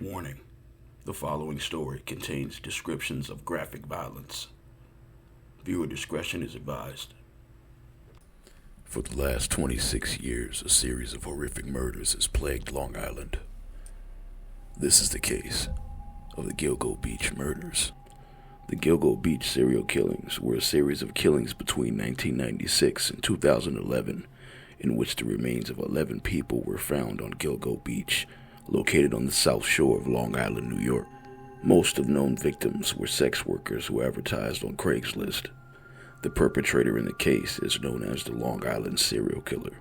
Warning: the following story contains descriptions of graphic violence. Viewer discretion is advised. For the last 26 years, a series of horrific murders has plagued Long Island. This is the case of the GILGO Beach murders. The GILGO Beach serial killings were a series of killings between 1996 and 2011, in which the remains of 11 people were found on GILGO Beach, located on the south shore of Long Island, New York. Most of known victims were sex workers who advertised on Craigslist. The perpetrator in the case is known as the Long Island serial killer.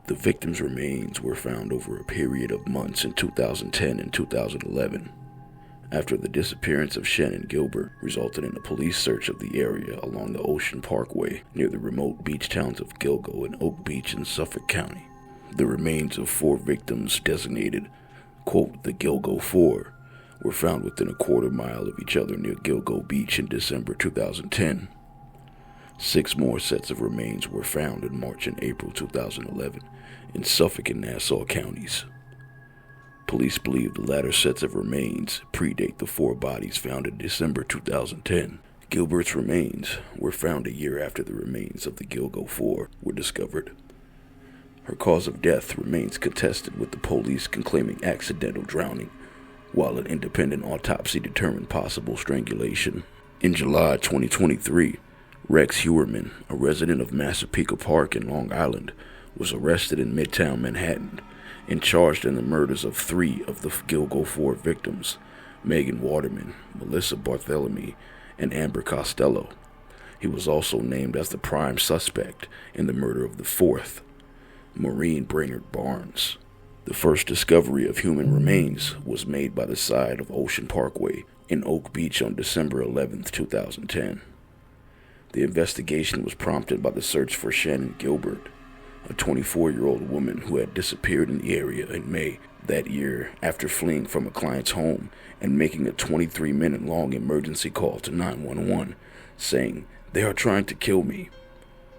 The victims' remains were found over a period of months in 2010 and 2011. After the disappearance of Shannon Gilbert resulted in a police search of the area along the Ocean Parkway near the remote beach towns of GILGO and Oak Beach in Suffolk County. The remains of 4 victims designated, quote, the GILGO 4, were found within a quarter mile of each other near GILGO Beach in December 2010. 6 more sets of remains were found in March and April 2011 in Suffolk and Nassau counties. Police believe the latter sets of remains predate the 4 bodies found in December 2010. Gilbert's remains were found a year after the remains of the GILGO 4 were discovered. Her cause of death remains contested, with the police claiming accidental drowning, while an independent autopsy determined possible strangulation. In July 2023, Rex Hewerman, a resident of Massapequa Park in Long Island, was arrested in Midtown Manhattan and charged in the murders of 3 of the GILGO 4 victims, Megan Waterman, Melissa Barthélemy, and Amber Costello. He was also named as the prime suspect in the murder of the 4th, Maureen Brainerd Barnes. The first discovery of human remains was made by the side of Ocean Parkway in Oak Beach on December 11, 2010. The investigation was prompted by the search for Shannon Gilbert, a 24-year-old woman who had disappeared in the area in May that year after fleeing from a client's home and making a 23-minute-long emergency call to 911, saying, "They are trying to kill me."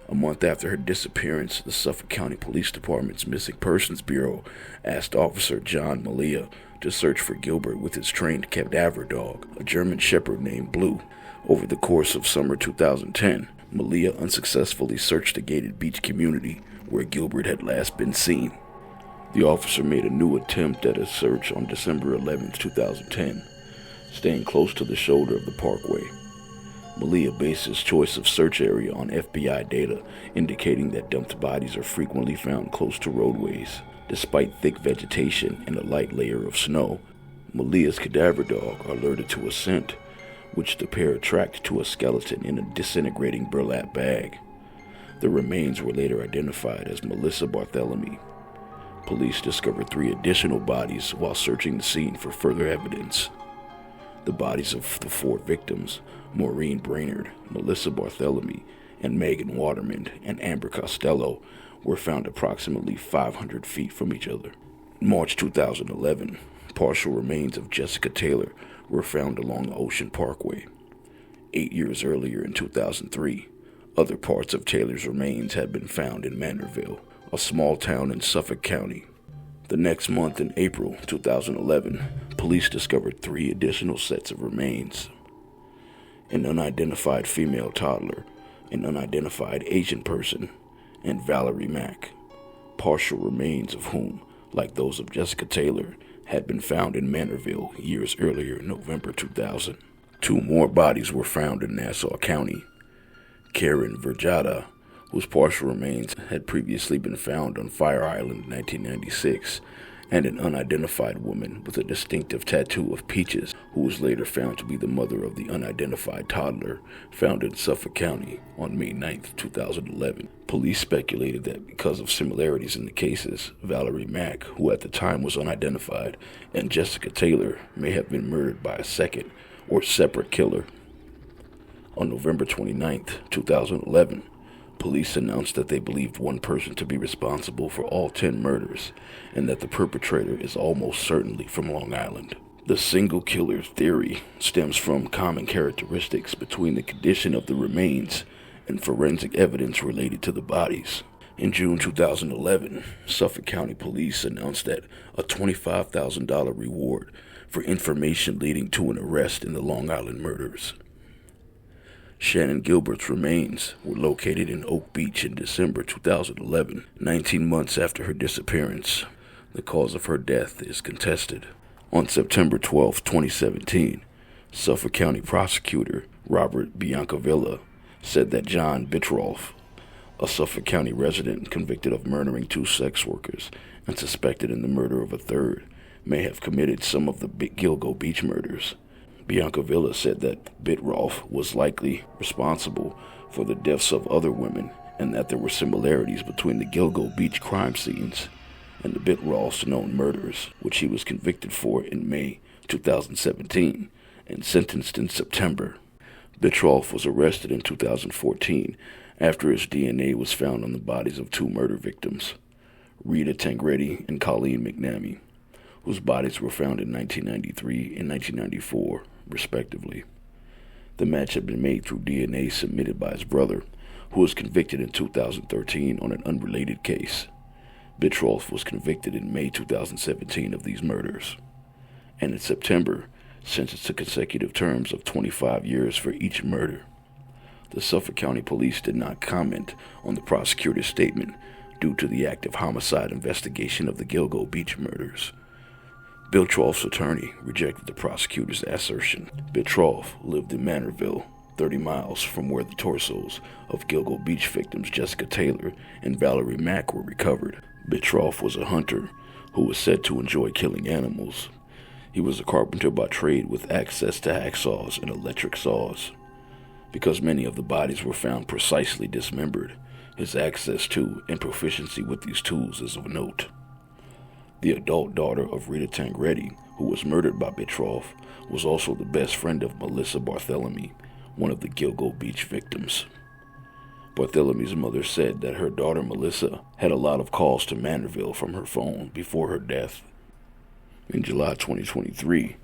A month after her disappearance, the Suffolk County Police Department's Missing Persons Bureau asked Officer John Malia to search for Gilbert with his trained cadaver dog, a German Shepherd named Blue. Over the course of summer 2010, Malia unsuccessfully searched the gated beach community where Gilbert had last been seen. The officer made a new attempt at a search on December 11, 2010, staying close to the shoulder of the parkway. Malia based his choice of search area on FBI data, indicating that dumped bodies are frequently found close to roadways. Despite thick vegetation and a light layer of snow, Malia's cadaver dog alerted to a scent, which the pair tracked to a skeleton in a disintegrating burlap bag. The remains were later identified as Melissa Barthélemy. Police discovered 3 additional bodies while searching the scene for further evidence. The bodies of the 4 victims, Maureen Brainerd, Melissa Barthélemy, and Megan Waterman and Amber Costello, were found approximately 500 feet from each other. In March 2011, partial remains of Jessica Taylor were found along the Ocean Parkway. 8 years earlier, in 2003, other parts of Taylor's remains had been found in Manorville, a small town in Suffolk County. The next month, in April 2011, police discovered 3 additional sets of remains: an unidentified female toddler, an unidentified Asian person, and Valerie Mack, partial remains of whom, like those of Jessica Taylor, had been found in Manorville years earlier in November 2000. 2 more bodies were found in Nassau County: Karen Verjada, whose partial remains had previously been found on Fire Island in 1996, and an unidentified woman with a distinctive tattoo of peaches, who was later found to be the mother of the unidentified toddler found in Suffolk County on May 9, 2011. Police speculated that because of similarities in the cases, Valerie Mack, who at the time was unidentified, and Jessica Taylor may have been murdered by a second or separate killer. On November 29, 2011, police announced that they believed one person to be responsible for all 10 murders, and that the perpetrator is almost certainly from Long Island. The single killer theory stems from common characteristics between the condition of the remains and forensic evidence related to the bodies, In June 2011, Suffolk County Police announced that a $25,000 reward for information leading to an arrest in the Long Island murders. Shannon Gilbert's remains were located in Oak Beach in December 2011, 19 months after her disappearance. The cause of her death is contested. On September 12, 2017, Suffolk County Prosecutor Robert Biancavilla said that John Bittroff, a Suffolk County resident convicted of murdering 2 sex workers and suspected in the murder of a third, may have committed some of the GILGO Beach murders. Biancavilla said that Bittroff was likely responsible for the deaths of other women and that there were similarities between the GILGO Beach crime scenes and the Bittroff's known murders, which he was convicted for in May 2017 and sentenced in September. Bittroff was arrested in 2014 after his DNA was found on the bodies of 2 murder victims, Rita Tangredi and Colleen McNamee, whose bodies were found in 1993 and 1994, respectively. The match had been made through DNA submitted by his brother, who was convicted in 2013 on an unrelated case. Bittroff was convicted in May 2017 of these murders, and in September sentenced to consecutive terms of 25 years for each murder. The Suffolk County Police did not comment on the prosecutor's statement due to the active homicide investigation of the GILGO Beach murders. Bittroff's attorney rejected the prosecutor's assertion. Bittroff lived in Manorville, 30 miles from where the torsos of GILGO Beach victims Jessica Taylor and Valerie Mack were recovered. Bittroff was a hunter who was said to enjoy killing animals. He was a carpenter by trade with access to hacksaws and electric saws. Because many of the bodies were found precisely dismembered, his access to and proficiency with these tools is of note. The adult daughter of Rita Tangredi, who was murdered by Bittroff, was also the best friend of Melissa Barthelemy, one of the GILGO Beach victims. Barthelемy's mother said that her daughter Melissa had a lot of calls to Manorville from her phone before her death. In July 2023,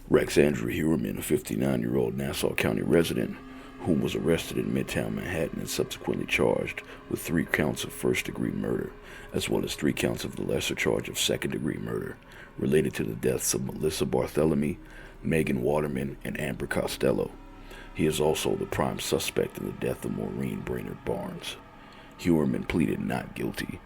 Rex Andrew Heuerman, a 59-year-old Nassau County resident, whom was arrested in Midtown Manhattan and subsequently charged with 3 counts of first-degree murder, as well as 3 counts of the lesser charge of second-degree murder, related to the deaths of Melissa Barthelemy, Megan Waterman, and Amber Costello. He is also the prime suspect in the death of Maureen Brainerd Barnes. Heuerman pleaded not guilty.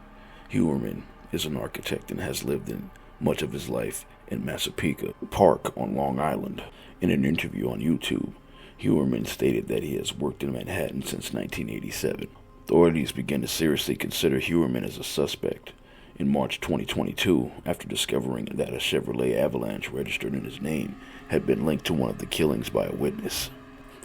Heuerman is an architect and has lived in much of his life in Massapequa Park on Long Island. In an interview on YouTube, Heuerman stated that he has worked in Manhattan since 1987. Authorities began to seriously consider Heuerman as a suspect in March 2022 after discovering that a Chevrolet Avalanche registered in his name had been linked to one of the killings by a witness.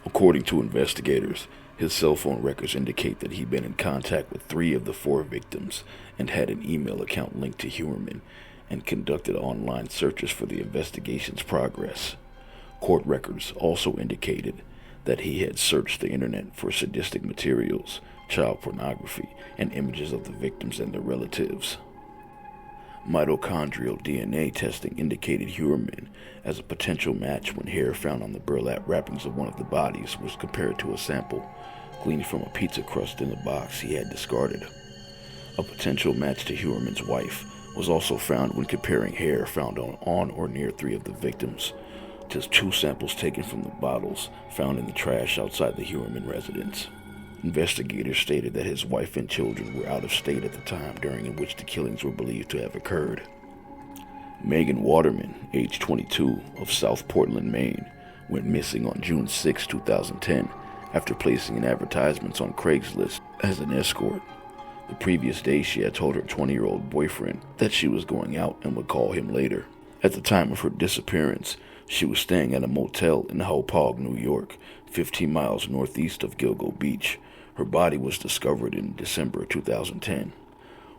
According to investigators, his cell phone records indicate that he'd been in contact with 3 of the 4 victims and had an email account linked to Heuerman and conducted online searches for the investigation's progress. Court records also indicated that he had searched the internet for sadistic materials, child pornography, and images of the victims and their relatives. Mitochondrial DNA testing indicated Heuerman as a potential match when hair found on the burlap wrappings of one of the bodies was compared to a sample gleaned from a pizza crust in the box he had discarded. A potential match to Heuerman's wife was also found when comparing hair found on or near 3 of the victims to 2 samples taken from the bottles found in the trash outside the Heuerman residence. Investigators stated that his wife and children were out of state at the time during which the killings were believed to have occurred. Megan Waterman, age 22, of South Portland, Maine, went missing on June 6, 2010, after placing an advertisement on Craigslist as an escort. The previous day, she had told her 20-year-old boyfriend that she was going out and would call him later. At the time of her disappearance, she was staying at a motel in Hauppauge, New York, 15 miles northeast of GILGO Beach. Her body was discovered in December 2010.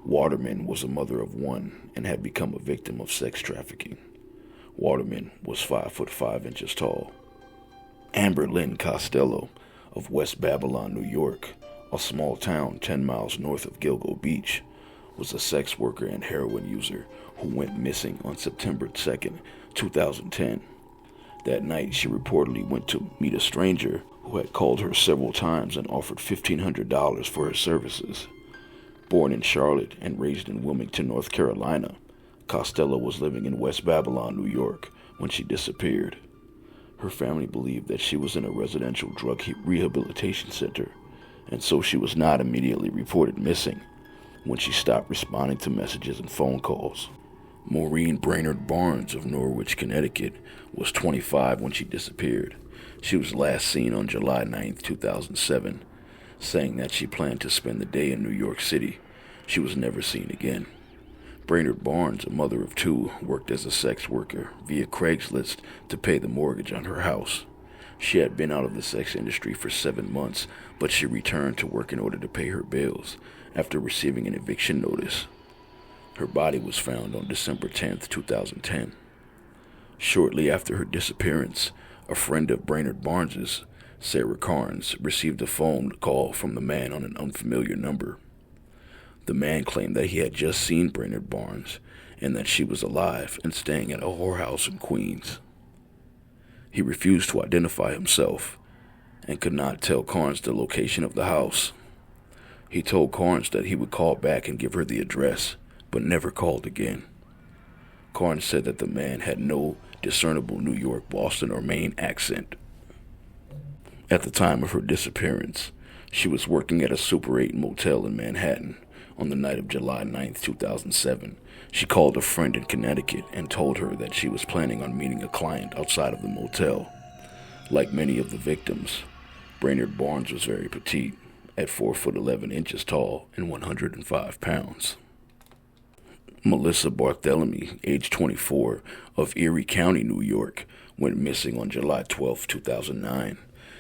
Waterman was a mother of 1 and had become a victim of sex trafficking. Waterman was 5'5" tall. Amber Lynn Costello of West Babylon, New York, a small town 10 miles north of GILGO Beach, was a sex worker and heroin user who went missing on September 2, 2010. That night, she reportedly went to meet a stranger who had called her several times and offered $1,500 for her services. Born in Charlotte and raised in Wilmington, North Carolina, Costello was living in West Babylon, New York, when she disappeared. Her family believed that she was in a residential drug rehabilitation center, and so she was not immediately reported missing when she stopped responding to messages and phone calls. Maureen Brainerd Barnes of Norwich, Connecticut, was 25 when she disappeared. She was last seen on July 9, 2007, saying that she planned to spend the day in New York City. She was never seen again. Brainerd Barnes, a mother of two, worked as a sex worker via Craigslist to pay the mortgage on her house. She had been out of the sex industry for 7 months, but she returned to work in order to pay her bills after receiving an eviction notice. Her body was found on December 10, 2010. Shortly after her disappearance, a friend of Brainerd Barnes's, Sarah Carnes, received a phone call from the man on an unfamiliar number. The man claimed that he had just seen Brainerd Barnes and that she was alive and staying at a whorehouse in Queens. He refused to identify himself and could not tell Carnes the location of the house. He told Carnes that he would call back and give her the address, but never called again. Carnes said that the man had no discernible New York, Boston, or Maine accent. At the time of her disappearance, she was working at a Super 8 motel in Manhattan. On the night of July 9, 2007, she called a friend in Connecticut and told her that she was planning on meeting a client outside of the motel. Like many of the victims, Brainerd Barnes was very petite, at 4'11" tall and 105 pounds. Melissa Barthelemy, age 24, of Erie County, New York, went missing on July 12, 2009.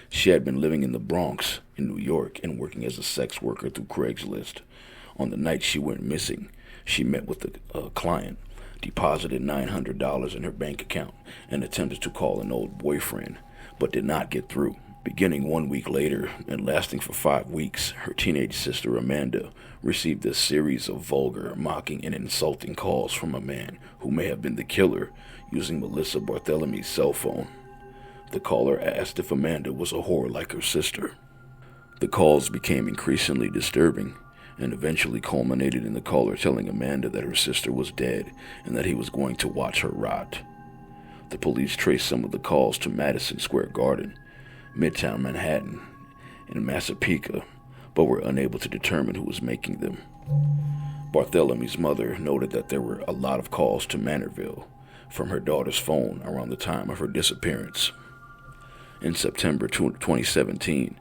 She had been living in the Bronx, in New York, and working as a sex worker through Craigslist. On the night she went missing, she met with a client, deposited $900 in her bank account, and attempted to call an old boyfriend, but did not get through. Beginning 1 week later and lasting for 5 weeks, her teenage sister Amanda received a series of vulgar, mocking, and insulting calls from a man who may have been the killer using Melissa Barthelemy's cell phone. The caller asked if Amanda was a whore like her sister. The calls became increasingly disturbing and eventually culminated in the caller telling Amanda that her sister was dead and that he was going to watch her rot. The police traced some of the calls to Madison Square Garden, Midtown Manhattan, and Massapequa, but were unable to determine who was making them. Barthelemy's mother noted that there were a lot of calls to Manorville from her daughter's phone around the time of her disappearance. In September 2017,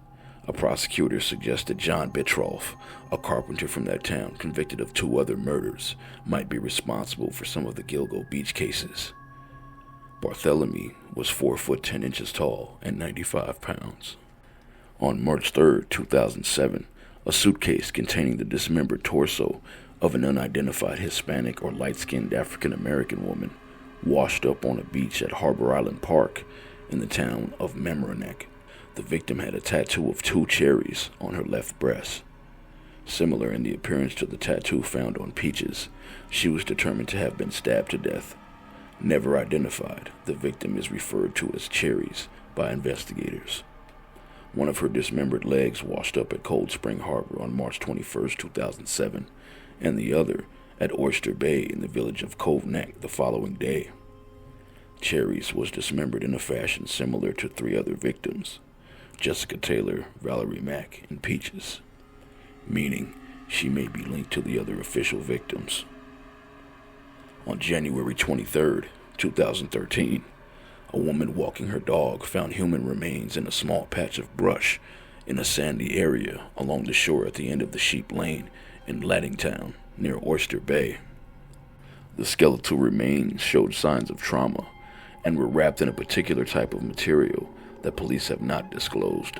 a prosecutor suggested John Bitroff, a carpenter from that town convicted of 2 other murders, might be responsible for some of the GILGO Beach cases. Barthelemy was 4'10" tall and 95 pounds. On March 3, 2007, a suitcase containing the dismembered torso of an unidentified Hispanic or light-skinned African-American woman washed up on a beach at Harbor Island Park in the town of Mamaroneck. The victim had a tattoo of 2 cherries on her left breast. Similar in the appearance to the tattoo found on Peaches, she was determined to have been stabbed to death. Never identified, the victim is referred to as Cherries by investigators. One of her dismembered legs washed up at Cold Spring Harbor on March 21, 2007, and the other at Oyster Bay in the village of Cove Neck the following day. Cherries was dismembered in a fashion similar to 3 other victims, Jessica Taylor, Valerie Mack, and Peaches, meaning she may be linked to the other official victims. On January 23, 2013, a woman walking her dog found human remains in a small patch of brush in a sandy area along the shore at the end of the Sheep Lane in Laddingtown, near Oyster Bay. The skeletal remains showed signs of trauma and were wrapped in a particular type of material that police have not disclosed.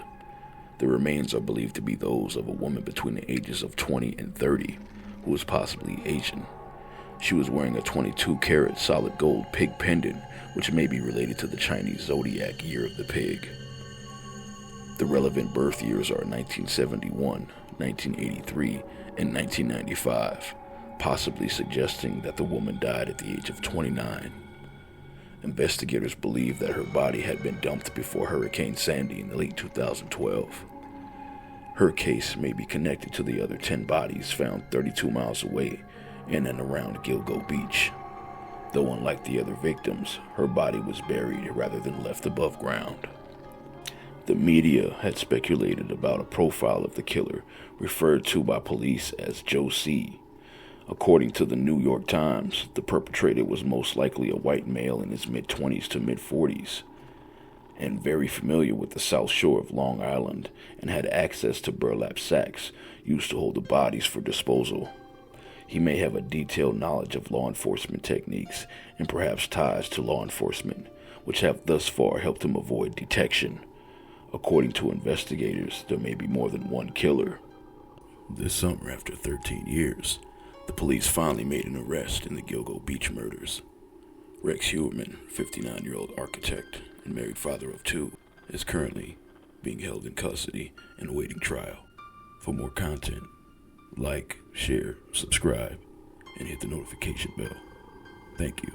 The remains are believed to be those of a woman between the ages of 20 and 30 who was possibly Asian. She was wearing a 22-karat solid gold pig pendant, which may be related to the Chinese zodiac year of the pig. The relevant birth years are 1971, 1983, and 1995, possibly suggesting that the woman died at the age of 29. Investigators believe that her body had been dumped before Hurricane Sandy in late 2012. Her case may be connected to the other 10 bodies found 32 miles away in and around GILGO Beach. Though unlike the other victims, her body was buried rather than left above ground. The media had speculated about a profile of the killer, referred to by police as Joe C. According to the New York Times, the perpetrator was most likely a white male in his mid-20s to mid-40s, and very familiar with the South Shore of Long Island, and had access to burlap sacks used to hold the bodies for disposal. He may have a detailed knowledge of law enforcement techniques and perhaps ties to law enforcement, which have thus far helped him avoid detection. According to investigators, there may be more than one killer. This summer, after 13 years, the police finally made an arrest in the GILGO Beach murders. Rex Huerman, 59-year-old architect and married father of 2, is currently being held in custody and awaiting trial. For more content, like, share, subscribe, and hit the notification bell. Thank you.